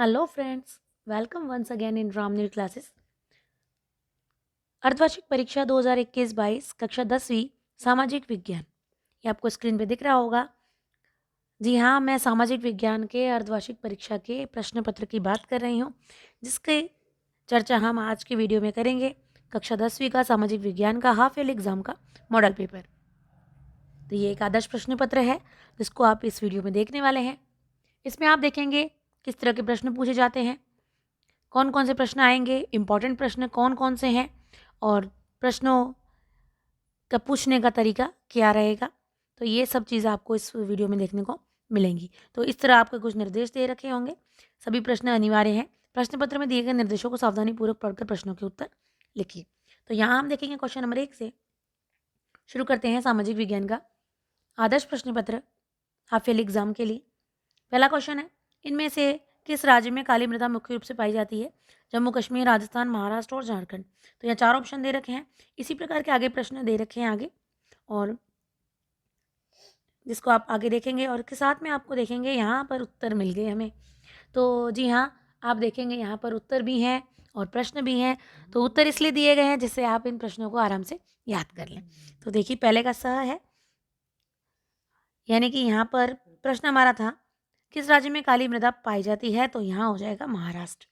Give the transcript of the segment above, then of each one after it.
Hello friends, welcome once again in Ramneel classes. अर्धवार्षिक परीक्षा 2021-22 कक्षा 10वीं सामाजिक विज्ञान, ये आपको स्क्रीन पे दिख रहा होगा। जी हाँ, मैं सामाजिक विज्ञान के अर्धवार्षिक परीक्षा के प्रश्न पत्र की बात कर रही हूँ, जिसकी चर्चा हम आज की वीडियो में करेंगे। कक्षा 10वीं का सामाजिक विज्ञान का हाफ ईयर एग्जाम का मॉडल पेपर। तो ये एक आदर्श प्रश्न पत्र है जिसको आप इस वीडियो में देखने वाले हैं। इसमें आप देखेंगे किस तरह के प्रश्न पूछे जाते हैं, कौन कौन से प्रश्न आएंगे, इम्पॉर्टेंट प्रश्न कौन कौन से हैं और प्रश्नों का पूछने का तरीका क्या रहेगा। तो ये सब चीज़ें आपको इस वीडियो में देखने को मिलेंगी। तो इस तरह आपको कुछ निर्देश दे रखे होंगे। सभी प्रश्न अनिवार्य हैं। प्रश्न पत्र में दिए गए निर्देशों को सावधानीपूर्वक पढ़कर प्रश्नों के उत्तर लिखिए। तो यहाँ हम देखेंगे क्वेश्चन नंबर 1 से शुरू करते हैं सामाजिक विज्ञान का आदर्श प्रश्न पत्र हाफ ईयरली एग्जाम के लिए। पहला क्वेश्चन है, इनमें से किस राज्य में काली मृदा मुख्य रूप से पाई जाती है? जम्मू कश्मीर, राजस्थान, महाराष्ट्र और झारखंड। तो यहाँ 4 ऑप्शन दे रखे हैं। इसी प्रकार के आगे प्रश्न दे रखे हैं आगे, और जिसको आप आगे देखेंगे और के साथ में आपको देखेंगे यहाँ पर उत्तर मिल गए हमें। तो जी हाँ, आप देखेंगे यहाँ पर उत्तर भी हैं और प्रश्न भी हैं। तो उत्तर इसलिए दिए गए हैं जिससे आप इन प्रश्नों को आराम से याद कर लें। तो देखिए, पहले का सह है, यानी कि यहाँ पर प्रश्न हमारा था किस राज्य में काली मृदा पाई जाती है, तो यहाँ हो जाएगा महाराष्ट्र।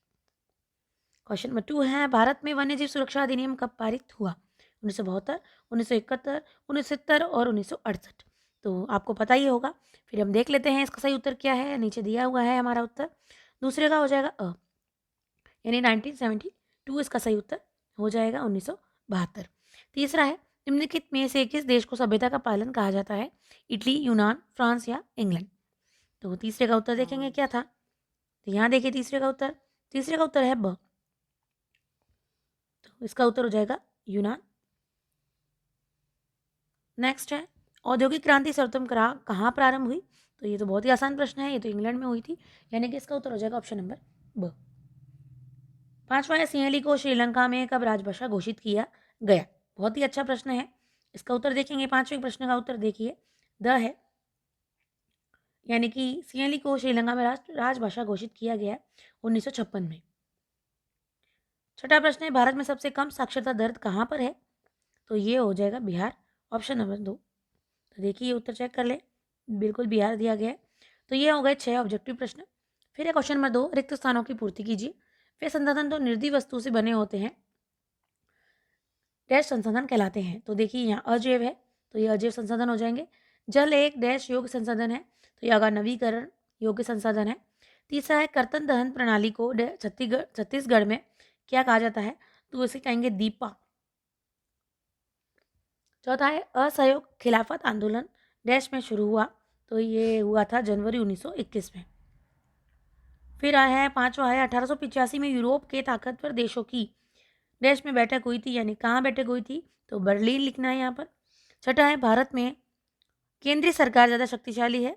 क्वेश्चन नंबर 2 है, भारत में वन्यजीव सुरक्षा अधिनियम कब पारित हुआ? 1972, 1971, 1970 और 1968। तो आपको पता ही होगा। फिर हम देख लेते हैं इसका सही उत्तर क्या है। नीचे दिया हुआ है हमारा उत्तर। दूसरे का हो जाएगा यानी 1972 इसका सही उत्तर हो जाएगा, 1972। तीसरा है, निम्नलिखित में से किस देश को सभ्यता का पालन कहा जाता है? इटली, यूनान, फ्रांस या इंग्लैंड। तो तीसरे का उत्तर देखेंगे क्या था। तो यहाँ देखिए तीसरे का उत्तर। तीसरे का उत्तर है ब। तो इसका उत्तर हो जाएगा यूनान। नेक्स्ट है, औद्योगिक क्रांति सर्वप्रथम कहाँ प्रारंभ हुई? तो ये तो बहुत ही आसान प्रश्न है, ये तो इंग्लैंड में हुई थी, यानी कि इसका उत्तर हो जाएगा ऑप्शन नंबर ब। पांचवा है, सिंहली को श्रीलंका में कब राजभाषा घोषित किया गया? बहुत ही अच्छा प्रश्न है। इसका उत्तर देखेंगे, पांचवें प्रश्न का उत्तर देखिए, द है, यानी कि सिंहली को श्रीलंका में राजभाषा घोषित किया गया 1956 में। छठा प्रश्न है, भारत में सबसे कम साक्षरता दर कहाँ पर है? तो ये हो जाएगा बिहार, ऑप्शन नंबर 2। तो देखिए ये उत्तर चेक कर ले, बिल्कुल बिहार दिया गया है। तो ये हो गए 6 ऑब्जेक्टिव प्रश्न। फिर है क्वेश्चन नंबर 2, रिक्त स्थानों की पूर्ति कीजिए। वे संसाधन तो निर्जीव वस्तु से बने होते हैं, डैश संसाधन कहलाते हैं। तो देखिए यहाँ अजैव है, तो ये अजैव संसाधन हो जाएंगे। जल एक डैश योग्य संसाधन है, तो ये अगर नवीकरण योग्य संसाधन है। तीसरा है, कर्तन दहन प्रणाली को छत्तीसगढ़ में क्या कहा जाता है? तो इसे कहेंगे दीपा। चौथा है, असहयोग खिलाफत आंदोलन डैश में शुरू हुआ, तो ये हुआ था जनवरी 1921 में। फिर आया है पांचवा है, 1885 में यूरोप के ताकतवर देशों की डैश में बैठक हुई थी, यानी कहाँ बैठक हुई थी? तो बर्लिन लिखना है यहाँ पर। छठा है, भारत में केंद्रीय सरकार ज़्यादा शक्तिशाली है।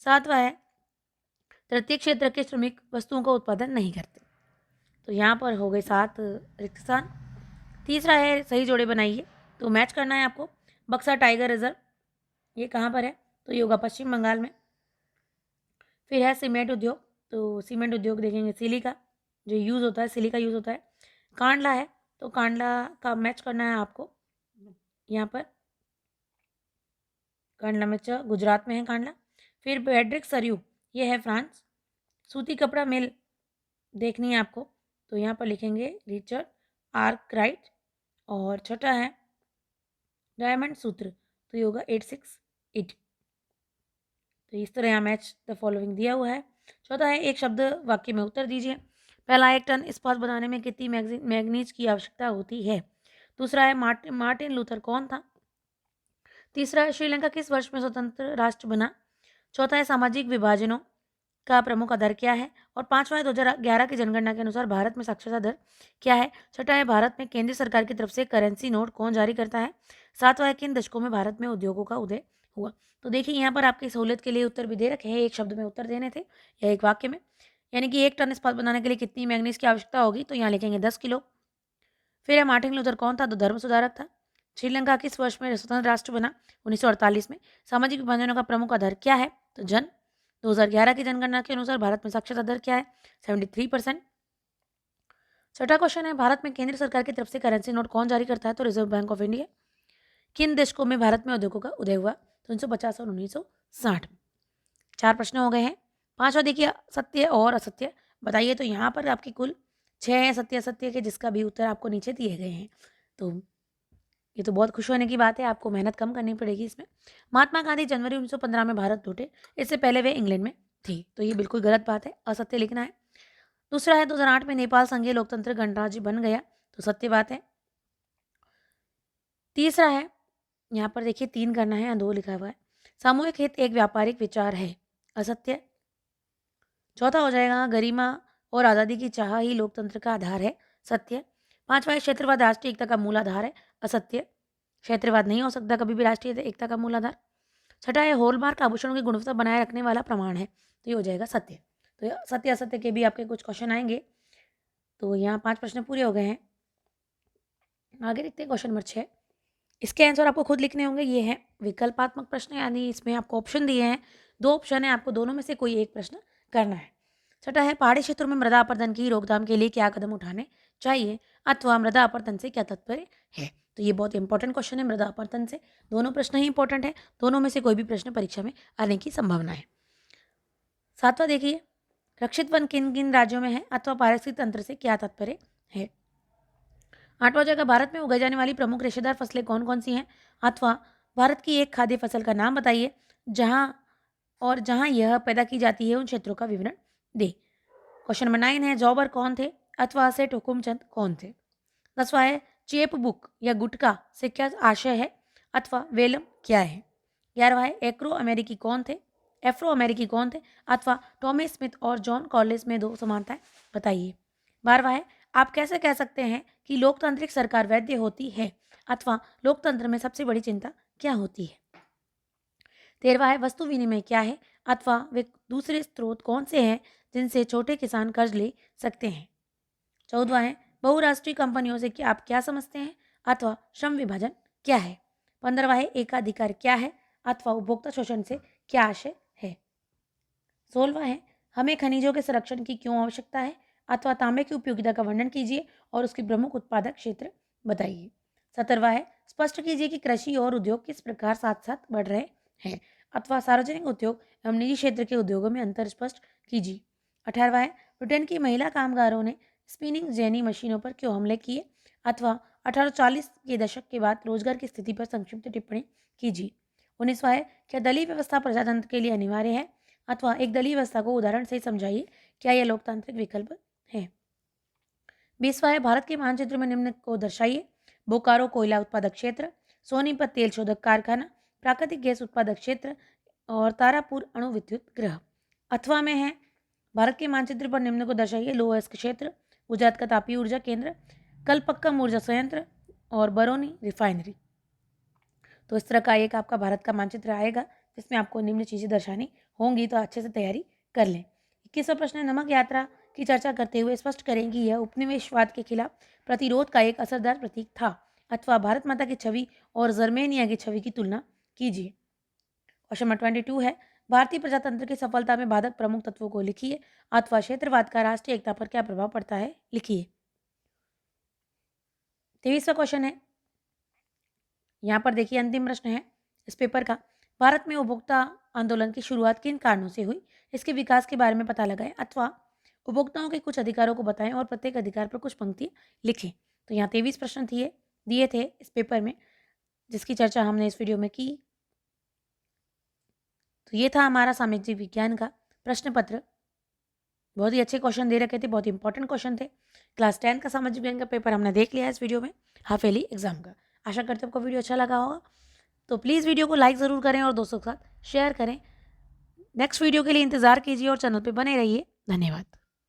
सातवां है, तृतीय क्षेत्र के श्रमिक वस्तुओं का उत्पादन नहीं करते। तो यहाँ पर हो गए 7 रिक्त स्थान। तीसरा है, सही जोड़े बनाइए। तो मैच करना है आपको। बक्सा टाइगर रिजर्व ये कहाँ पर है? तो ये होगा पश्चिम बंगाल में। फिर है सीमेंट उद्योग, तो सीमेंट उद्योग देखेंगे सिलिका जो यूज़ होता है, सिलिका यूज़ होता है। कांडला है, तो कांडला का मैच करना है आपको यहाँ पर। कांडला में गुजरात में है कांडला। फिर बेड्रिक सरयू ये है फ्रांस। सूती कपड़ा मिल देखनी है आपको, तो यहाँ पर लिखेंगे रिचर्ड आर्कराइट। और छठा है डायमंड सूत्र, तो ये होगा 868। तो इस तरह यहाँ मैच द फॉलोइंग दिया हुआ है। चौथा है, एक शब्द वाक्य में उत्तर दीजिए। पहला, 1 टन इस्पात बनाने में कितनी मैग्नीज की आवश्यकता होती है? दूसरा है, मार्टिन लूथर कौन था? तीसरा है, श्रीलंका किस वर्ष में स्वतंत्र राष्ट्र बना? चौथा है, सामाजिक विभाजनों का प्रमुख आधार क्या है? और पांचवा है, 2011 की जनगणना के अनुसार भारत में साक्षरता दर क्या है? छठा है, भारत में केंद्र सरकार की तरफ से करेंसी नोट कौन जारी करता है? सातवां है, किन दशकों में भारत में उद्योगों का उदय हुआ? तो देखिए यहाँ पर आपकी सहूलियत के लिए उत्तर भी दे रखे हैं। एक शब्द में उत्तर देने थे या एक वाक्य में, यानी कि 1 टन इस्पात बनाने के लिए कितनी मैग्नीज की आवश्यकता होगी? तो यहाँ लिखेंगे 10 किलो। फिर है, मार्टिन लूथर कौन था? तो धर्म सुधारक था। श्रीलंका किस वर्ष में स्वतंत्र राष्ट्र बना? 1948 में। सामाजिक विभाजनों का प्रमुख आधार क्या है? तो जन। 2011 की जनगणना के अनुसार भारत में साक्षरता दर क्या है? 73%। छठा क्वेश्चन है, भारत में केंद्र सरकार की तरफ से करेंसी नोट कौन जारी करता है? तो रिजर्व बैंक ऑफ इंडिया। किन दशकों में भारत में उद्योगों का उदय हुआ? तो 1950 और 1960 में। 4 प्रश्न हो गए हैं। 5वां देखिए, सत्य और असत्य बताइए। तो यहाँ पर आपके कुल 6 सत्य असत्य के, जिसका भी उत्तर आपको नीचे दिए गए हैं। तो ये तो बहुत खुश होने की बात है, आपको मेहनत कम करनी पड़ेगी इसमें। महात्मा गांधी जनवरी 1915 में भारत लौटे, इससे पहले वे इंग्लैंड में थी। तो ये बिल्कुल गलत बात है, असत्य लिखना है। दूसरा है 2008 में नेपाल संघीय लोकतंत्र गणराज्य बन गया, तो सत्य बात है। तीसरा है, यहाँ पर देखिए 3 करना है या 2 लिखा हुआ है, सामूहिक हित एक व्यापारिक विचार है, असत्य। चौथा हो जाएगा, गरिमा और आज़ादी की चाह ही लोकतंत्र का आधार है, सत्य। 5वां है, क्षेत्रवाद राष्ट्रीय एकता का मूल आधार है, असत्य। क्षेत्रवाद नहीं हो सकता कभी भी राष्ट्रीय एकता का मूल आधार। 6ठा है, हॉलमार्क आभूषणों की गुणवत्ता बनाए रखने वाला प्रमाण है, तो ये हो जाएगा सत्य। तो ये सत्य असत्य के भी आपके कुछ क्वेश्चन आएंगे। तो यहाँ 5 प्रश्न पूरे हो गए हैं। आगे देखते हैं क्वेश्चन नंबर 6। इसके आंसर आपको खुद लिखने होंगे। ये है विकल्पात्मक प्रश्न, यानी इसमें आपको ऑप्शन दिए हैं, 2 ऑप्शन है, आपको दोनों में से कोई एक प्रश्न करना है। 6ठा है, पहाड़ी क्षेत्रों में मृदा अपरदन की रोकथाम के लिए क्या कदम उठाने चाहिए, अथवा मृदा अपरदन से क्या तात्पर्य है? तो ये बहुत इंपॉर्टेंट क्वेश्चन है, मृदा अपरदन से। दोनों प्रश्न ही इंपॉर्टेंट है, दोनों में से कोई भी प्रश्न परीक्षा में आने की संभावना है। 7वां देखिए, रक्षित वन किन किन राज्यों में है, अथवा पारिस्थितिक तंत्र से क्या तात्पर्य है? 8वां जगह, भारत में उगाई जाने वाली प्रमुख रेशेदार फसलें कौन कौन सी हैं, अथवा भारत की एक खाद्य फसल का नाम बताइए जहां यह पैदा की जाती है उन क्षेत्रों का विवरण दे। क्वेश्चन नंबर 9 है, जॉबर कौन थे, अथवा सेठ हुकुमचंद कौन थे? 10वां है, चेप बुक या गुटका से क्या आशय है, अथवा वेलम क्या है? 11वां है, एफ्रो अमेरिकी कौन थे, अथवा टॉमी स्मिथ और जॉन कॉलिस में 2 समानताएं बताइए। 12वां है, आप कैसे कह सकते हैं कि लोकतांत्रिक सरकार वैध होती है, अथवा लोकतंत्र में सबसे बड़ी चिंता क्या होती है? 13वां है, वस्तु विनिमय क्या है, अथवा वे दूसरे स्रोत कौन से हैं जिनसे छोटे किसान कर्ज ले सकते हैं? 14वां है, बहुराष्ट्रीय कंपनियों से आप क्या समझते हैं, अथवा श्रम विभाजन क्या है? 15वां है, एकाधिकार क्या है, अथवा उपभोक्ता शोषण से क्या आशय है? 16वां है, हमें खनिजों के संरक्षण की क्यों आवश्यकता है, अथवा तांबे की उपयोगिता का वर्णन कीजिए और उसके प्रमुख उत्पादक क्षेत्र बताइए। 17वां है, स्पष्ट कीजिए कि कृषि और उद्योग किस प्रकार साथ साथ बढ़ रहे हैं, अथवा सार्वजनिक उद्योग एवं निजी क्षेत्र के उद्योगों में अंतर स्पष्ट कीजिए। 18वां है, ब्रिटेन की महिला कामगारों ने स्पिनिंग जेनी मशीनों पर क्यों हमले किए, अथवा 1840 के दशक के बाद रोजगार की स्थिति पर संक्षिप्त टिप्पणी कीजिए। 19वां है, क्या दलीय व्यवस्था प्रजातंत्र के लिए अनिवार्य है, अथवा एक दलीय व्यवस्था को उदाहरण से समझाइए, क्या यह लोकतांत्रिक विकल्प है? 20वां है, भारत के मानचित्र में निम्न को दर्शाइए, बोकारो कोयला उत्पादक क्षेत्र, सोनीपत तेल शोधक कारखाना, प्राकृतिक गैस उत्पादक क्षेत्र और तारापुर अणु विद्युत गृह। अथवा में है, भारत के मानचित्र पर निम्न को दर्शाइए, लोहस्क क्षेत्र, गुजरात का तापीय ऊर्जा केंद्र, कलपक्कम ऊर्जा संयंत्र और बरौनी रिफाइनरी। तो इस तरह का एक आपका भारत का मानचित्र आएगा जिसमें आपको निम्न चीज़ें दर्शानी होंगी, तो अच्छे से तैयारी कर लें। 21वां प्रश्न है, नमक यात्रा की चर्चा करते हुए स्पष्ट करें कि यह उपनिवेशवाद के खिलाफ प्रतिरोध का एक असरदार प्रतीक था, अथवा भारत माता की छवि और जर्मेनिया की छवि की तुलना कीजिए। क्वेश्चन नंबर 22 है, भारतीय प्रजातंत्र की सफलता में बाधक प्रमुख तत्वों को लिखिए, अथवा क्षेत्रवाद का राष्ट्रीय एकता पर क्या प्रभाव पड़ता है, लिखिए। 23वां क्वेश्चन है, यहाँ पर देखिए अंतिम प्रश्न है इस पेपर का, भारत में उपभोक्ता आंदोलन की शुरुआत किन कारणों से हुई, इसके विकास के बारे में पता लगाएं, अथवा उपभोक्ताओं के कुछ अधिकारों को बताएं और प्रत्येक अधिकार पर कुछ पंक्ति लिखें। तो यहाँ 23 प्रश्न दिए थे इस पेपर में, जिसकी चर्चा हमने इस वीडियो में की। तो ये था हमारा सामाजिक विज्ञान का प्रश्न पत्र। बहुत ही अच्छे क्वेश्चन दे रखे थे, बहुत इंपॉर्टेंट क्वेश्चन थे। क्लास 10 का सामाजिक विज्ञान का पेपर हमने देख लिया है इस वीडियो में, हाफ ईयरली एग्जाम का। आशा करते हैं आपको वीडियो अच्छा लगा होगा, तो प्लीज़ वीडियो को लाइक ज़रूर करें और दोस्तों के साथ शेयर करें। नेक्स्ट वीडियो के लिए इंतज़ार कीजिए और चैनल पे बने रहिए। धन्यवाद।